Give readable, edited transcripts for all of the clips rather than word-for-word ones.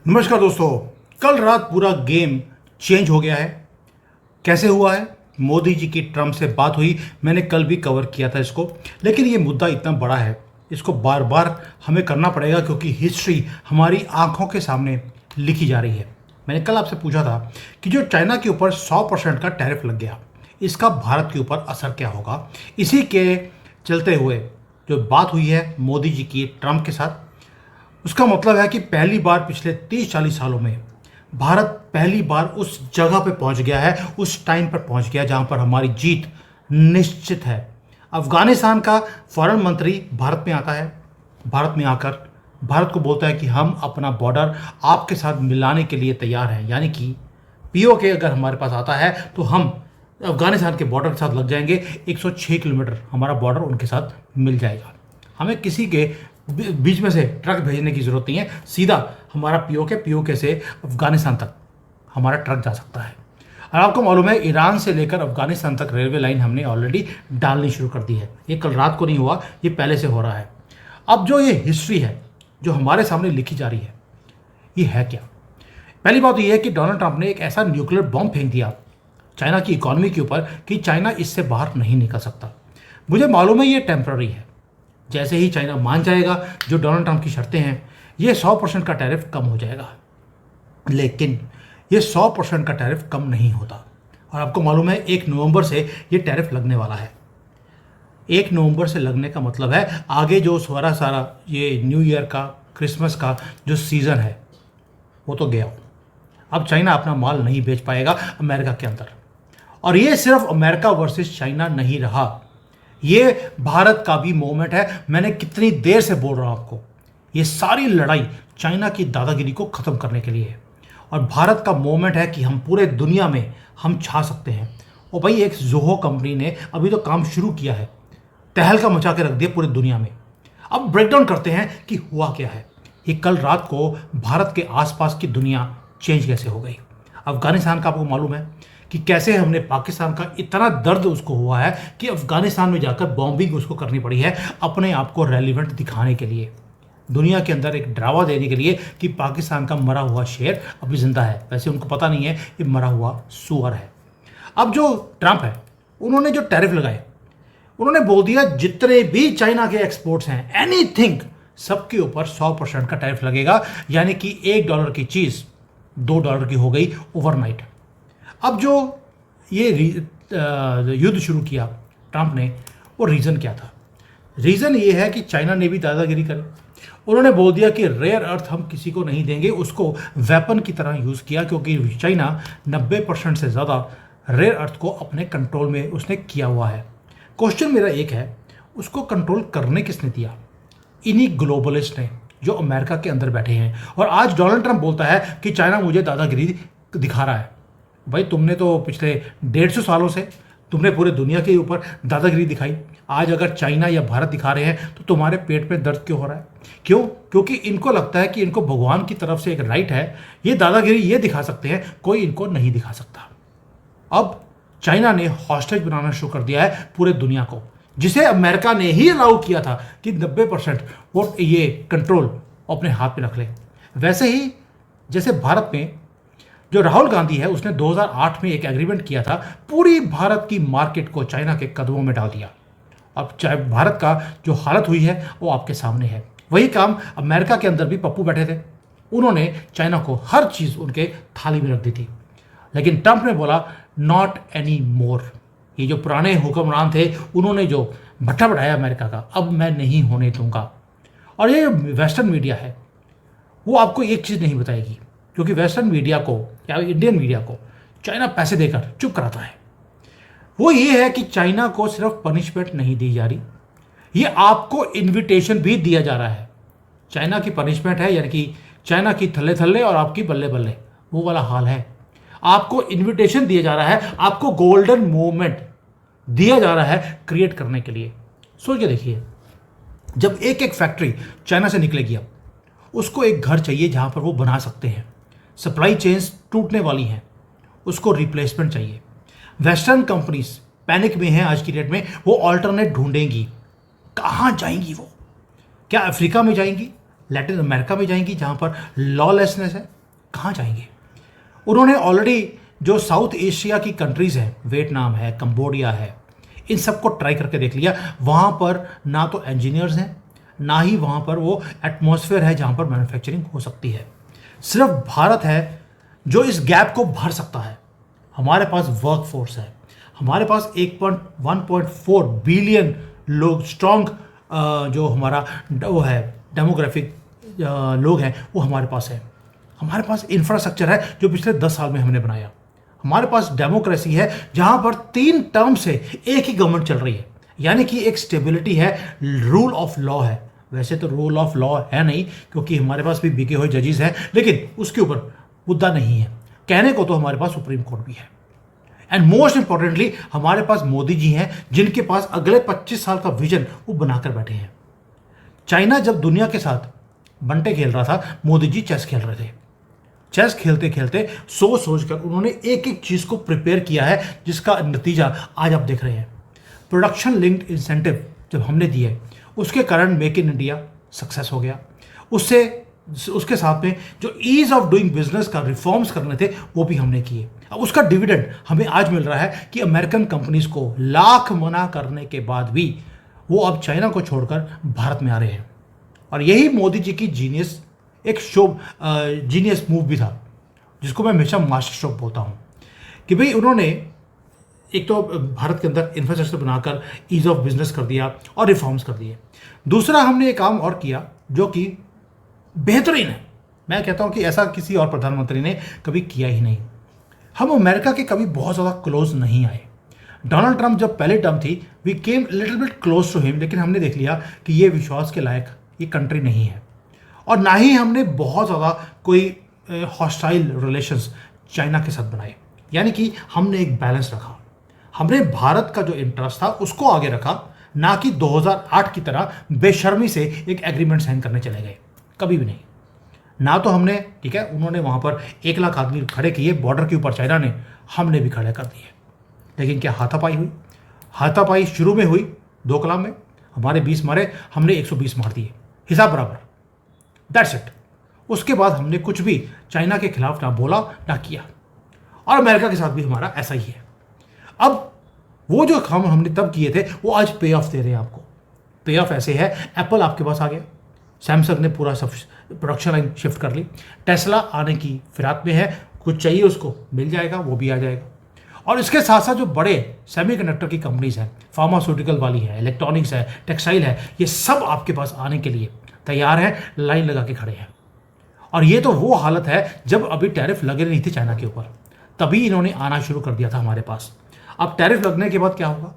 नमस्कार दोस्तों। कल रात पूरा गेम चेंज हो गया है। कैसे हुआ है? मोदी जी की ट्रम्प से बात हुई, मैंने कल भी कवर किया था इसको। लेकिन ये मुद्दा इतना बड़ा है, इसको बार बार हमें करना पड़ेगा क्योंकि हिस्ट्री हमारी आंखों के सामने लिखी जा रही है। मैंने कल आपसे पूछा था कि जो चाइना के ऊपर 100% का टैरिफ लग गया, इसका भारत के ऊपर असर क्या होगा। इसी के चलते हुए जो बात हुई है मोदी जी की ट्रम्प के साथ, उसका मतलब है कि पहली बार पिछले 30-40 सालों में भारत पहली बार उस जगह पे पहुंच गया है, उस टाइम पर पहुंच गया जहां पर हमारी जीत निश्चित है। अफगानिस्तान का फॉरेन मंत्री भारत में आता है, भारत में आकर भारत को बोलता है कि हम अपना बॉर्डर आपके साथ मिलाने के लिए तैयार हैं। यानी कि पीओके अगर हमारे पास आता है तो हम अफगानिस्तान के बॉर्डर के साथ लग जाएंगे। 106 किलोमीटर हमारा बॉर्डर उनके साथ मिल जाएगा। हमें किसी के बीच में से ट्रक भेजने की ज़रूरत नहीं है, सीधा हमारा पीओके से अफगानिस्तान तक हमारा ट्रक जा सकता है। और आपको मालूम है ईरान से लेकर अफगानिस्तान तक रेलवे लाइन हमने ऑलरेडी डालनी शुरू कर दी है। ये कल रात को नहीं हुआ, ये पहले से हो रहा है। अब जो ये हिस्ट्री है जो हमारे सामने लिखी जा रही है, ये है क्या? पहली बात ये है कि डोनाल्ड ट्रंप ने एक ऐसा न्यूक्लियर बॉम्ब फेंक दिया चाइना की इकोनॉमी के ऊपर कि चाइना इससे बाहर नहीं निकल सकता। मुझे मालूम है ये टेम्पररी है। जैसे ही चाइना मान जाएगा जो डोनाल्ड ट्रंप की शर्तें हैं, ये 100% का टैरिफ कम हो जाएगा। लेकिन ये 100% का टैरिफ कम नहीं होता। और आपको मालूम है 1 नवंबर से ये टैरिफ लगने वाला है। 1 नवंबर से लगने का मतलब है आगे जो सारा ये न्यू ईयर का, क्रिसमस का जो सीज़न है वो तो गया। अब चाइना अपना माल नहीं बेच पाएगा अमेरिका के अंदर। और ये सिर्फ अमेरिका वर्सेस चाइना नहीं रहा, ये भारत का भी मूवमेंट है। मैंने कितनी देर से बोल रहा हूं आपको, ये सारी लड़ाई चाइना की दादागिरी को ख़त्म करने के लिए है। और भारत का मूवमेंट है कि हम पूरे दुनिया में हम छा सकते हैं। और भाई एक जोहो कंपनी ने अभी तो काम शुरू किया है, तहलका मचा के रख दिया पूरी दुनिया में। अब ब्रेकडाउन करते हैं कि हुआ क्या है। ये कल रात को भारत के आसपास की दुनिया चेंज कैसे हो गई। अफगानिस्तान का आपको मालूम है कि कैसे हमने पाकिस्तान का इतना दर्द उसको हुआ है कि अफगानिस्तान में जाकर बॉम्बिंग उसको करनी पड़ी है अपने आप को रेलिवेंट दिखाने के लिए, दुनिया के अंदर एक ड्रावा देने के लिए कि पाकिस्तान का मरा हुआ शेर अभी जिंदा है। वैसे उनको पता नहीं है ये मरा हुआ सुअर है। अब जो ट्रंप है, उन्होंने जो टैरिफ लगाए, उन्होंने बोल दिया जितने भी चाइना के एक्सपोर्ट्स हैं, एनीथिंग, सबके ऊपर 100% का टैरिफ लगेगा। यानी कि $1 की चीज़ $2 की हो गई ओवरनाइट। अब जो ये युद्ध शुरू किया ट्रंप ने, वो रीज़न क्या था? रीज़न ये है कि चाइना ने भी दादागिरी करी। उन्होंने बोल दिया कि रेयर अर्थ हम किसी को नहीं देंगे, उसको वेपन की तरह यूज़ किया क्योंकि चाइना 90% से ज़्यादा रेयर अर्थ को अपने कंट्रोल में उसने किया हुआ है। क्वेश्चन मेरा एक है, उसको कंट्रोल करने किसने दिया? इन्हीं ग्लोबलिस्ट ने जो अमेरिका के अंदर बैठे हैं। और आज डोनाल्ड ट्रंप बोलता है कि चाइना मुझे दादागिरी दिखा रहा है। भाई तुमने तो पिछले 150 सालों से तुमने पूरे दुनिया के ऊपर दादागिरी दिखाई। आज अगर चाइना या भारत दिखा रहे हैं तो तुम्हारे पेट में दर्द क्यों हो रहा है? क्यों? क्योंकि इनको लगता है कि इनको भगवान की तरफ से एक राइट है, ये दादागिरी ये दिखा सकते हैं, कोई इनको नहीं दिखा सकता। अब चाइना ने हॉस्टेज बनाना शुरू कर दिया है पूरे दुनिया को, जिसे अमेरिका ने ही अलाउ किया था कि 90% वो ये कंट्रोल अपने हाथ में रख ले। वैसे ही जैसे भारत में जो राहुल गांधी है, उसने 2008 में एक एग्रीमेंट किया था, पूरी भारत की मार्केट को चाइना के कदमों में डाल दिया। अब चाहे भारत का जो हालत हुई है वो आपके सामने है। वही काम अमेरिका के अंदर भी पप्पू बैठे थे, उन्होंने चाइना को हर चीज़ उनके थाली में रख दी थी। लेकिन ट्रंप ने बोला नॉट एनी मोर। ये जो पुराने हुक्मरान थे, उन्होंने जो भट्टा बढ़ाया अमेरिका का, अब मैं नहीं होने दूंगा। और ये वेस्टर्न मीडिया है, वो आपको एक चीज़ नहीं बताएगी, क्योंकि वेस्टर्न मीडिया को या इंडियन मीडिया को चाइना पैसे देकर चुप कराता है। वो ये है कि चाइना को सिर्फ पनिशमेंट नहीं दी जा रही, ये आपको इनविटेशन भी दिया जा रहा है। चाइना की पनिशमेंट है, यानी कि चाइना की थल्ले थल्ले और आपकी बल्ले बल्ले, वो वाला हाल है। आपको इनविटेशन दिया जा रहा है, आपको गोल्डन मूवमेंट दिया जा रहा है क्रिएट करने के लिए। सोच के देखिए, जब एक एक फैक्ट्री चाइना से निकलेगी, अब उसको एक घर चाहिए जहां पर वो बना सकते हैं। सप्लाई चेन्स टूटने वाली हैं, उसको रिप्लेसमेंट चाहिए। वेस्टर्न कंपनीज पैनिक में हैं आज की डेट में, वो ऑल्टरनेट ढूंढेंगी। कहाँ जाएंगी वो? क्या अफ्रीका में जाएंगी? लैटिन अमेरिका में जाएंगी जहां पर लॉलेसनेस है? कहाँ जाएंगे? उन्होंने ऑलरेडी जो साउथ एशिया की कंट्रीज़ हैं, वियतनाम है, कंबोडिया है, इन सबको ट्राई करके देख लिया। वहाँ पर ना तो इंजीनियर्स हैं, ना ही वहाँ पर वो एटमॉस्फेयर है जहाँ पर मैन्युफैक्चरिंग हो सकती है। सिर्फ भारत है जो इस गैप को भर सकता है। हमारे पास वर्क फोर्स है, हमारे पास 1.4 बिलियन लोग स्ट्रॉन्ग जो हमारा वो है डेमोग्राफिक लोग हैं वो हमारे पास है। हमारे पास इंफ्रास्ट्रक्चर है जो पिछले 10 साल में हमने बनाया। हमारे पास डेमोक्रेसी है जहां पर 3 टर्म से एक ही गवर्नमेंट चल रही है, यानी कि एक स्टेबिलिटी है, रूल ऑफ लॉ है। वैसे तो रूल ऑफ लॉ है नहीं, क्योंकि हमारे पास भी बिके हुए जजेस हैं, लेकिन उसके ऊपर मुद्दा नहीं है। कहने को तो हमारे पास सुप्रीम कोर्ट भी है। एंड मोस्ट इंपॉर्टेंटली हमारे पास मोदी जी हैं जिनके पास अगले 25 साल का विजन वो बनाकर बैठे हैं। चाइना जब दुनिया के साथ बंटे खेल रहा था, मोदी जी चेस खेल रहे थे। चेस खेलते खेलते सोच कर उन्होंने एक एक चीज को प्रिपेयर किया है, जिसका नतीजा आज आप देख रहे हैं। प्रोडक्शन लिंक्ड इंसेंटिव जब हमने दिए, उसके कारण मेक इन इंडिया सक्सेस हो गया। उसके साथ में जो ईज ऑफ डूइंग बिजनेस का रिफॉर्म्स करने थे वो भी हमने किए। अब उसका डिविडेंड हमें आज मिल रहा है कि अमेरिकन कंपनीज को लाख मना करने के बाद भी वो अब चाइना को छोड़कर भारत में आ रहे हैं। और यही मोदी जी की जीनियस एक जीनियस मूव भी था, जिसको मैं हमेशा मास्टर स्ट्रोक बोलता हूँ, कि भाई उन्होंने एक तो भारत के अंदर इंफ्रास्ट्रक्चर बनाकर ईज ऑफ बिजनेस कर दिया और रिफॉर्म्स कर दिए। दूसरा हमने एक काम और किया जो कि बेहतरीन है। मैं कहता हूँ कि ऐसा किसी और प्रधानमंत्री ने कभी किया ही नहीं। हम अमेरिका के कभी बहुत ज़्यादा क्लोज नहीं आए। डोनाल्ड ट्रंप जब पहले टर्म थी, we came little bit close to him, लेकिन हमने देख लिया कि ये विश्वास के लायक ये कंट्री नहीं है। और ना ही हमने बहुत ज़्यादा कोई हॉस्टाइल रिलेशंस चाइना के साथ बनाए, यानी कि हमने एक बैलेंस रखा। हमने भारत का जो इंटरेस्ट था उसको आगे रखा, ना कि 2008 की तरह बेशर्मी से एक एग्रीमेंट साइन करने चले गए, कभी भी नहीं। ना तो हमने, ठीक है, उन्होंने वहाँ पर 1 लाख आदमी खड़े किए बॉर्डर के ऊपर चाइना ने, हमने भी खड़े कर दिए। लेकिन क्या हाथापाई हुई? हाथापाई शुरू में हुई डोकलाम में, हमारे 20 मारे, हमने 120 मार दिए, हिसाब बराबर, दैट्स इट। उसके बाद हमने कुछ भी चाइना के खिलाफ ना बोला ना किया। और अमेरिका के साथ भी हमारा ऐसा ही है। अब वो जो काम हमने तब किए थे वो आज पे ऑफ दे रहे हैं आपको। पे ऑफ ऐसे है, एप्पल आपके पास आ गया, सैमसंग ने पूरा सब प्रोडक्शन लाइन शिफ्ट कर ली, टेस्ला आने की फिराक में है, कुछ चाहिए उसको मिल जाएगा, वो भी आ जाएगा। और इसके साथ साथ जो बड़े सेमीकंडक्टर की कंपनीज हैं, फार्मास्यूटिकल वाली है, इलेक्ट्रॉनिक्स है, टेक्सटाइल है, ये सब आपके पास आने के लिए तैयार है, लाइन लगा के खड़े हैं। और ये तो वो हालत है जब अभी टैरिफ लगे नहीं थे चाइना के ऊपर, तभी इन्होंने आना शुरू कर दिया था हमारे पास। अब टैरिफ लगने के बाद क्या होगा?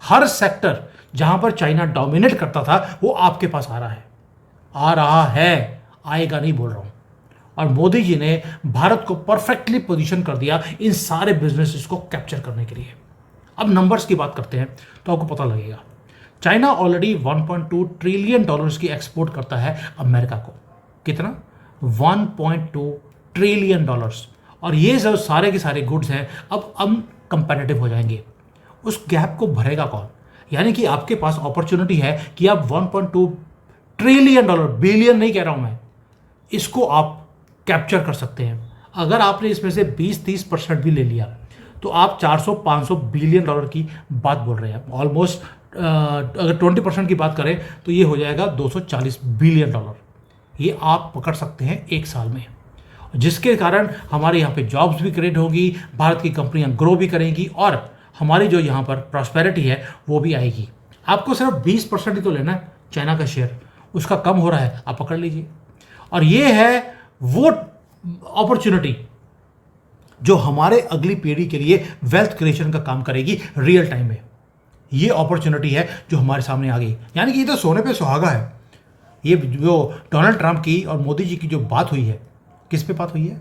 हर सेक्टर जहां पर चाइना डोमिनेट करता था वो आपके पास आ रहा है, आएगा नहीं बोल रहा हूं। और मोदी जी ने भारत को परफेक्टली पोजीशन कर दिया इन सारे बिजनेसेस को कैप्चर करने के लिए। अब नंबर्स की बात करते हैं तो आपको पता लगेगा। चाइना ऑलरेडी 1.2 ट्रिलियन डॉलर्स की एक्सपोर्ट करता है अमेरिका को। कितना? 1.2 ट्रिलियन डॉलर्स। और ये जो सारे के सारे गुड्स हैं अब अनकंपेटिटिव हो जाएंगे। उस गैप को भरेगा कौन? यानी कि आपके पास अपॉर्चुनिटी है कि आप 1.2 ट्रिलियन डॉलर, बिलियन नहीं कह रहा हूं मैं, इसको आप कैप्चर कर सकते हैं। अगर आपने इसमें से 20-30% भी ले लिया तो आप 400-500 बिलियन डॉलर की बात बोल रहे हैं। ऑलमोस्ट अगर 20% की बात करें तो ये हो जाएगा 240 बिलियन डॉलर। ये आप पकड़ सकते हैं एक साल में, जिसके कारण हमारे यहाँ पे जॉब्स भी क्रिएट होगी, भारत की कंपनियां ग्रो भी करेंगी और हमारी जो यहाँ पर प्रॉस्पेरिटी है वो भी आएगी। आपको सिर्फ 20% ही तो लेना है चाइना का शेयर, उसका कम हो रहा है, आप पकड़ लीजिए। और ये है वो अपॉर्चुनिटी जो हमारे अगली पीढ़ी के लिए वेल्थ क्रिएशन का काम करेगी रियल टाइम में। ये अपॉर्चुनिटी है जो हमारे सामने आ गई। यानी कि ये तो सोने पे सुहागा है। ये जो डोनाल्ड ट्रंप की और मोदी जी की जो बात हुई है, किस पे बात हुई है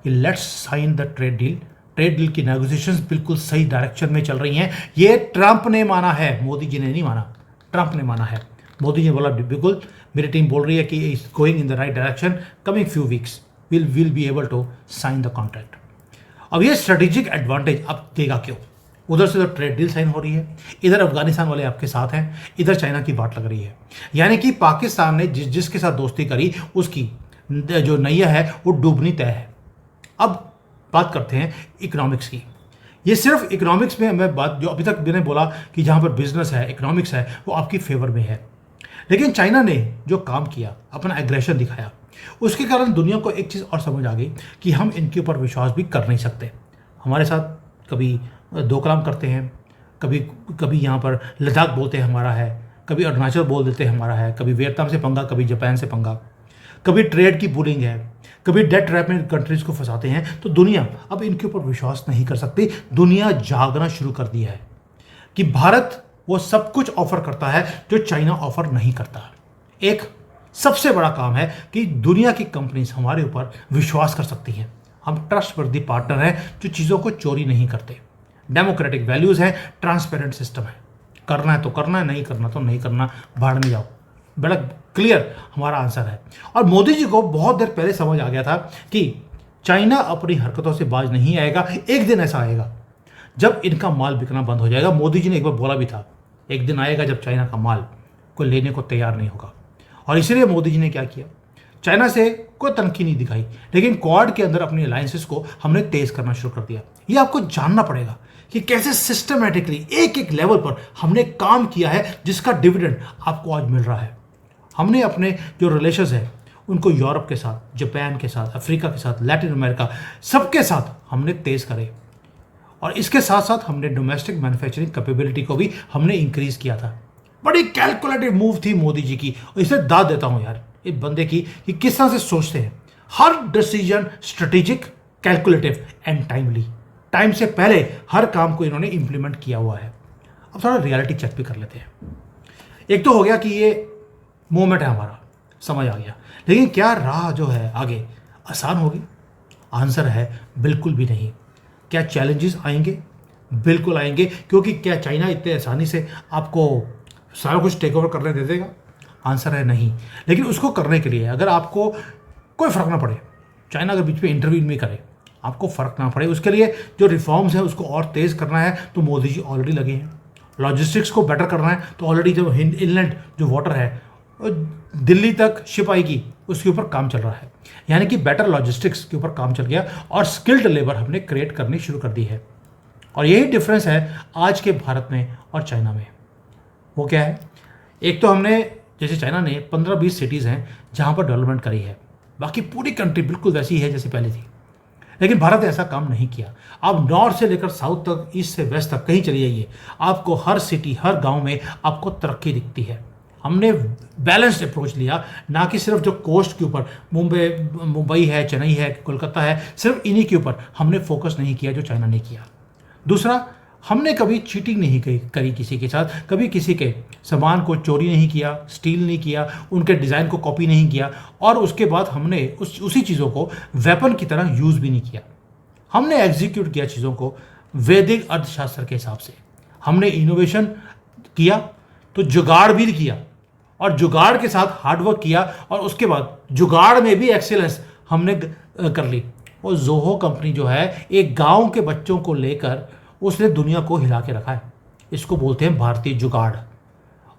कि let's sign the trade deal की नेगोशिएशंस बिल्कुल सही डायरेक्शन में चल रही हैं। ये ट्रंप ने माना है, मोदी जी ने नहीं माना, ट्रंप ने माना है। मोदी जी ने बोला बिल्कुल मेरी टीम बोल रही है कि is going in the right direction, coming few weeks will be able to sign the contract. अब ये स्ट्रेटेजिक एडवांटेज अब देगा क्यों? उधर से तो ट्रेड डील साइन हो रही है, इधर अफगानिस्तान वाले आपके साथ हैं, इधर चाइना की बात लग रही है। यानी कि पाकिस्तान ने जिसके साथ दोस्ती करी उसकी जो नैया है वो डूबनी तय है। अब बात करते हैं इकोनॉमिक्स की। ये सिर्फ इकोनॉमिक्स में मैं बात, जो अभी तक मैंने बोला कि जहाँ पर बिजनेस है, इकोनॉमिक्स है, वो आपकी फेवर में है। लेकिन चाइना ने जो काम किया, अपना एग्रेशन दिखाया, उसके कारण दुनिया को एक चीज़ और समझ आ गई कि हम इनके ऊपर विश्वास भी कर नहीं सकते। हमारे साथ कभी दो कलाम करते हैं, कभी कभी यहाँ पर लद्दाख बोलते हैं हमारा है, कभी अरुणाचल बोल देते हैं हमारा है, कभी वियतनाम से पंगा, कभी जापान से पंगा, कभी ट्रेड की बुलिंग है, कभी डेट ट्रैप में कंट्रीज को फंसाते हैं। तो दुनिया अब इनके ऊपर विश्वास नहीं कर सकती। दुनिया जागना शुरू कर दिया है कि भारत वो सब कुछ ऑफर करता है जो चाइना ऑफर नहीं करता। एक सबसे बड़ा काम है कि दुनिया की कंपनीज हमारे ऊपर विश्वास कर सकती हैं। हम ट्रस्टवर्दी पार्टनर हैं जो चीज़ों को चोरी नहीं करते। डेमोक्रेटिक वैल्यूज़ हैं, ट्रांसपेरेंट सिस्टम है। करना है तो करना है, नहीं करना तो नहीं करना, भाड़ में जाओ। बड़ा क्लियर हमारा आंसर है। और मोदी जी को बहुत देर पहले समझ आ गया था कि चाइना अपनी हरकतों से बाज नहीं आएगा। एक दिन ऐसा आएगा जब इनका माल बिकना बंद हो जाएगा। मोदी जी ने एक बार बोला भी था, एक दिन आएगा जब चाइना का माल कोई लेने को तैयार नहीं होगा। और इसीलिए मोदी जी ने क्या किया, चाइना से कोई तनकी नहीं दिखाई, लेकिन क्वाड के अंदर अपनी अलायंसेस को हमने तेज करना शुरू कर दिया। ये आपको जानना पड़ेगा कि कैसे सिस्टमेटिकली एक एक लेवल पर हमने काम किया है, जिसका डिविडेंड आपको आज मिल रहा है। हमने अपने जो रिलेशंस है उनको यूरोप के साथ, जापान के साथ, अफ्रीका के साथ, लैटिन अमेरिका, सबके साथ हमने तेज करे। और इसके साथ साथ हमने डोमेस्टिक मैन्युफैक्चरिंग कैपेबिलिटी को भी हमने इंक्रीज किया था। बड़ी कैलकुलेटिव मूव थी मोदी जी की, और इसे दाद देता हूं यार इस बंदे की कि किस तरह से सोचते हैं। हर decision strategic, calculative and timely. Time से पहले हर काम को इन्होंने इंप्लीमेंट किया हुआ है। अब थोड़ा रियलिटी चेक भी कर लेते हैं। एक तो हो गया कि ये मोमेंट है हमारा, समझ आ गया, लेकिन क्या राह जो है आगे आसान होगी? आंसर है बिल्कुल भी नहीं। क्या चैलेंजेस आएंगे? बिल्कुल आएंगे, क्योंकि क्या चाइना इतने आसानी से आपको सारा कुछ टेक ओवर करने दे देगा? आंसर है नहीं। लेकिन उसको करने के लिए अगर आपको कोई फर्क ना पड़े, चाइना अगर बीच में इंटरव्यू नहीं करे, आपको फर्क ना पड़े, उसके लिए जो रिफॉर्म्स है उसको और तेज़ करना है, तो मोदी जी ऑलरेडी लगे हैं। लॉजिस्टिक्स को बेटर करना है, तो ऑलरेडी जो इनलैंड जो वाटर है दिल्ली तक शिप आएगी, उसके ऊपर काम चल रहा है। यानी कि बेटर लॉजिस्टिक्स के ऊपर काम चल गया और स्किल्ड लेबर हमने क्रिएट करनी शुरू कर दी है। और यही डिफरेंस है आज के भारत में और चाइना में। वो क्या है? एक तो हमने, जैसे चाइना ने 15-20 सिटीज़ हैं जहाँ पर डेवलपमेंट करी है, बाकी पूरी कंट्री बिल्कुल वैसी है जैसे पहले थी। लेकिन भारत ने ऐसा काम नहीं किया। आप नॉर्थ से लेकर साउथ तक, ईस्ट से वेस्ट तक कहीं चली जाइए, आपको हर सिटी, हर गांव में आपको तरक्की दिखती है। हमने बैलेंस्ड अप्रोच लिया, ना कि सिर्फ जो कोस्ट के ऊपर मुंबई है, चेन्नई है, कोलकाता है, सिर्फ इन्हीं के ऊपर हमने फोकस नहीं किया जो चाइना ने किया। दूसरा, हमने कभी चीटिंग नहीं करी किसी के साथ, कभी किसी के सामान को चोरी नहीं किया, स्टील नहीं किया, उनके डिज़ाइन को कॉपी नहीं किया, और उसके बाद हमने उसी चीज़ों को वेपन की तरह यूज़ भी नहीं किया। हमने एग्जीक्यूट किया चीज़ों को वैदिक अर्थशास्त्र के हिसाब से। हमने इनोवेशन किया तो जुगाड़ भी किया, और जुगाड़ के साथ हार्डवर्क किया, और उसके बाद जुगाड़ में भी एक्सीलेंस हमने कर ली। और जोहो कंपनी जो है, एक गांव के बच्चों को लेकर उसने दुनिया को हिला के रखा है। इसको बोलते हैं भारतीय जुगाड़,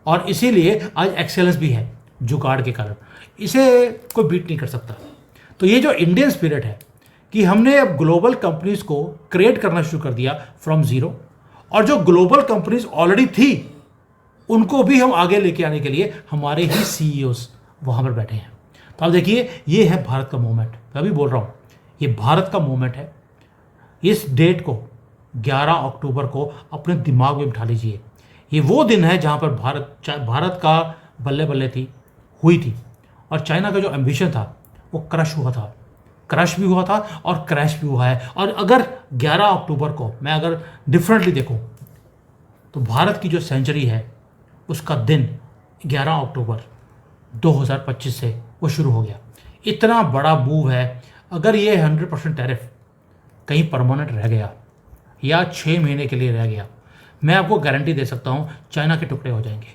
और इसीलिए आज एक्सेलेंस भी है जुगाड़ के कारण। इसे कोई बीट नहीं कर सकता। तो ये जो इंडियन स्पिरिट है कि हमने अब ग्लोबल कंपनीज को क्रिएट करना शुरू कर दिया फ्रॉम ज़ीरो, और जो ग्लोबल कंपनीज ऑलरेडी थी उनको भी हम आगे लेके आने के लिए हमारे ही सीईओज वहाँ पर बैठे हैं। तो आप देखिए, ये है भारत का मोमेंट। मैं अभी बोल रहा हूँ, ये भारत का मोमेंट है। इस डेट को 11 अक्टूबर को अपने दिमाग में बिठा लीजिए। ये वो दिन है जहाँ पर भारत का बल्ले बल्ले हुई थी, और चाइना का जो एम्बिशन था वो क्रश हुआ था। क्रश भी हुआ था और क्रैश भी हुआ है। और अगर 11 अक्टूबर को मैं अगर डिफरेंटली देखूं, तो भारत की जो सेंचुरी है उसका दिन 11 अक्टूबर 2025 से वो शुरू हो गया। इतना बड़ा मूव है। अगर ये 100% टैरिफ कहीं परमानेंट रह गया या 6 महीने के लिए रह गया, मैं आपको गारंटी दे सकता हूँ चाइना के टुकड़े हो जाएंगे।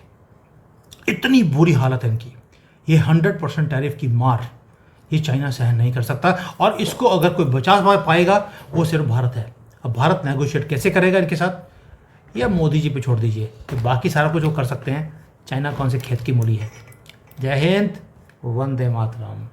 इतनी बुरी हालत है इनकी। ये 100% टैरिफ की मार ये चाइना सहन नहीं कर सकता, और इसको अगर कोई बचा पाएगा वो सिर्फ भारत है। अब भारत नेगोशिएट कैसे करेगा इनके साथ, या मोदी जी पे छोड़ दीजिए कि बाकी सारा कुछ वो कर सकते हैं। चाइना कौन से खेत की मूली है। जय हिंद, वंदे मातरम।